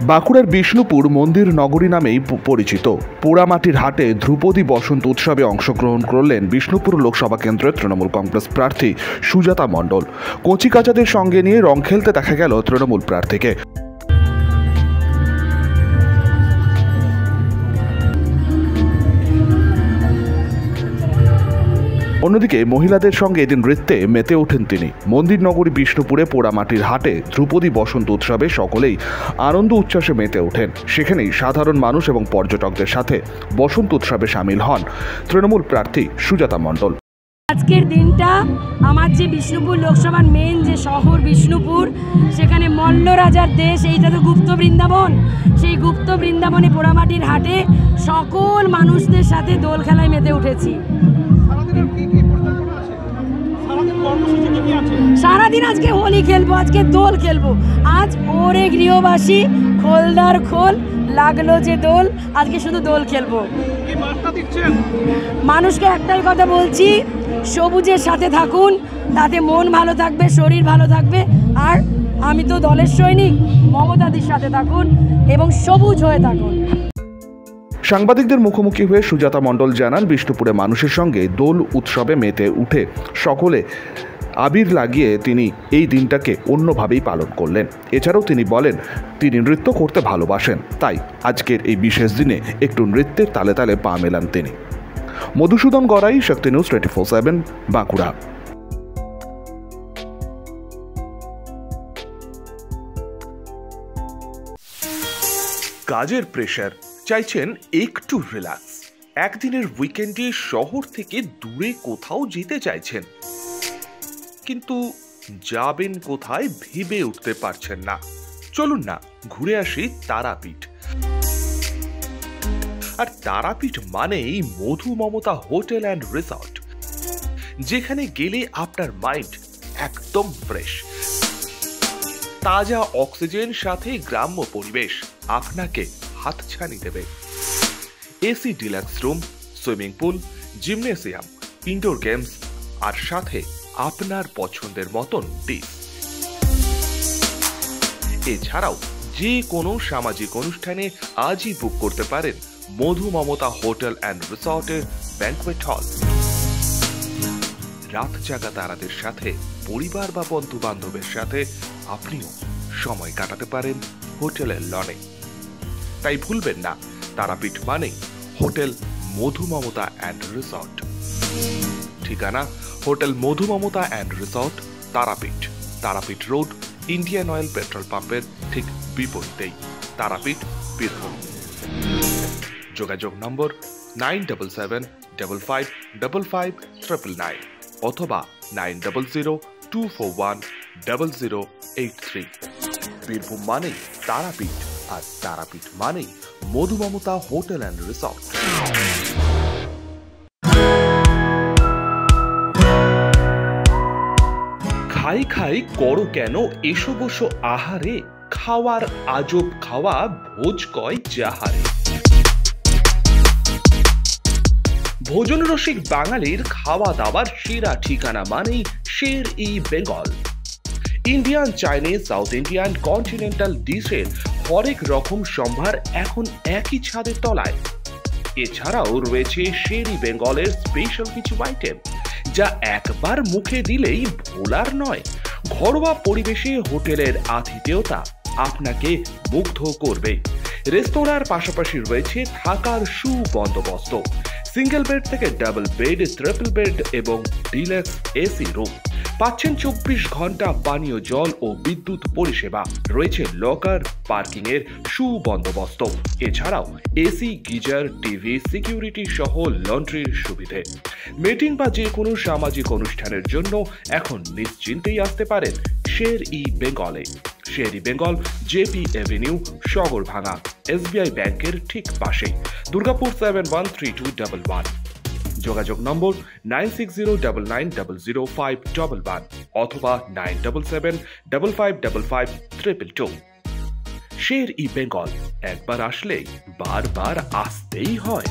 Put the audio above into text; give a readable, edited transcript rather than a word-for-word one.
বাঁকুড়ার বিষ্ণুপুর মন্দির নগরী নামেই পরিচিত পোড়ামাটির হাটে ধ্রুপদী বসন্ত উৎসবে অংশগ্রহণ করলেন বিষ্ণুপুর লোকসভা কেন্দ্রের তৃণমূল কংগ্রেস প্রার্থী সুজাতা মণ্ডল। কচিকাচাদের সঙ্গে নিয়ে রং খেলতে দেখা গেল তৃণমূল প্রার্থীকে। অন্যদিকে মহিলাদের সঙ্গে এদিন নৃত্যে মেতে ওঠেন তিনি। মন্দির নগরী বিষ্ণুপুরে পোড়ামাটির হাটে ধ্রুপদী বসন্ত উৎসবে সকলেই আনন্দ উচ্ছ্বাসে মেতে ওঠেন। সেখানেই সাধারণ মানুষ এবং পর্যটকদের সাথে বসন্ত উৎসবে সামিল হন তৃণমূল প্রার্থী সুজাতা মণ্ডল। আজকের দিনটা আমার যে বিষ্ণুপুর লোকসভার মেন যে শহর বিষ্ণুপুর, সেখানে মল্ল রাজার দেশ, এইটা তো গুপ্ত বৃন্দাবন। সেই গুপ্ত বৃন্দাবনে পোড়ামাটির হাটে সকল মানুষদের সাথে দোল খেলায় মেতে উঠেছি। সারাদিন আজকে হোলি খেলবো, আজকে দোল খেলবো। আজ ওরে গৃহবাসী খোলদার খোল লাগলো যে দোল, আজকে শুধু দোল খেলবো। মানুষকে একটাই কথা বলছি, সবুজের সাথে থাকুন, তাতে মন ভালো থাকবে, শরীর ভালো থাকবে। আর আমি তো দলের সৈনিক, মমতাদির সাথে থাকুন এবং সবুজ হয়ে থাকুন। সাংবাদিকদের মুখোমুখি হয়ে সুজাতা মণ্ডল জানান, বিষ্ণুপুরে মানুষের সঙ্গে দোল উৎসবে মেতে উঠে সকলে আবির লাগিয়ে তিনি এই দিনটাকে অন্যভাবেই পালন করলেন। এছাড়াও তিনি বলেন তিনি নৃত্য করতে ভালোবাসেন, তাই আজকের এই বিশেষ দিনে একটু নৃত্যের তালে তালে পা মেলান তিনি। মধুসূদন গড়াই, শক্তি নিউজ 24/7, বাঁকুড়া। কাজের প্রেশার, চাইছেন একটু রিল্যাক্স, একদিনের উইকেন্ডে শহর থেকে দূরে কোথাও যেতে চাইছেন, কিন্তু যাবেন কোথায় ভেবে উঠতে পারছেন না। চলুন না ঘুরে আসি তারাপীঠ। আর তারাপীঠ মানেই মধু মমতা হোটেল অ্যান্ড রিসর্ট, যেখানে গেলে আপনার মাইন্ড একদম ফ্রেশ। তাজা অক্সিজেন সাথে গ্রাম্য পরিবেশ আপনাকে হাতছানি দেবে। AC deluxe room, swimming pool, gymnasium, indoor games আর সাথে আপনার পছন্দের মতন ডিশ। এছাড়াও যে কোনো সামাজিক অনুষ্ঠানে আজই বুক করতে পারেন মধু মমতা হোটেল অ্যান্ড রিসর্টের ব্যাংকুয়েট হল। রাত জাগা তারাদের সাথে, পরিবার বা বন্ধু বান্ধবের সাথে আপনিও সময় কাটাতে পারেন হোটেলের লনে। তাই ভুলবেন না, তারাপীঠ মানে hotel Madhu Mamata and resort. ঠিকানা hotel Madhu Mamata and resort, Tarapith, Tarapith road, Indian oil petrol পাম্পের ঠিক বিপরীতেই, তারাপীঠ, বীরভূম। যোগাযোগ নম্বর 9775555599 অথবা 9002410083। বীরভূম মানেই তারাপীঠ, আর তারাপীঠ মানেই মধু মমতা হোটেল অ্যান্ড রিসর্ট। খাই খাই করো কেন এসো বসো আহারে, খাওয়ার আজব খাওয়া ভোজ কয় যাহারে। ভোজন রসিক বাঙালির খাওয়া দাওয়ার সেরা ঠিকানা মানেই Sher e Bengal. Indian, Chinese, south Indian, continental ডিশের হরেক রকম সম্ভার এখন একই ছাদের তলায়। এছাড়াও রয়েছে শের ই বেঙ্গলের স্পেশাল কিছু আইটেম, যা একবার মুখে দিলেই ভোলার নয়। ঘরোয়া পরিবেশে হোটেলের আতিথেয়তা আপনাকে মুগ্ধ করবে। রেস্তোরাঁর পাশাপাশি রয়েছে থাকার সুবন্দোবস্ত। সিঙ্গেল বেড থেকে ডাবল বেড, ট্রিপল বেড এবং ডিলাক্স এসি রুম। পাচ্ছেন 24 ঘন্টা পানীয় জল ও বিদ্যুৎ পরিষেবা। রয়েছে লকার, পার্কিং এর সুবন্দোবস্ত। এছাড়াও এসি, গিজার, টিভি, সিকিউরিটি সহ লন্ড্রির সুবিধে। মিটিং বা যে কোনো সামাজিক অনুষ্ঠানের জন্য এখন নিশ্চিন্তেই আসতে পারেন শের ই বেঙ্গলে। Sher e Bengal, JP avenue, Sagarbhanga, SBI ব্যাংকের ঠিক পাশে, দুর্গাপুর 713211। যোগাযোগ নম্বর 9609900511 অথবা 9775555222। শের ই বেঙ্গল, একবার আসলেই বারবার আসতেই হয়।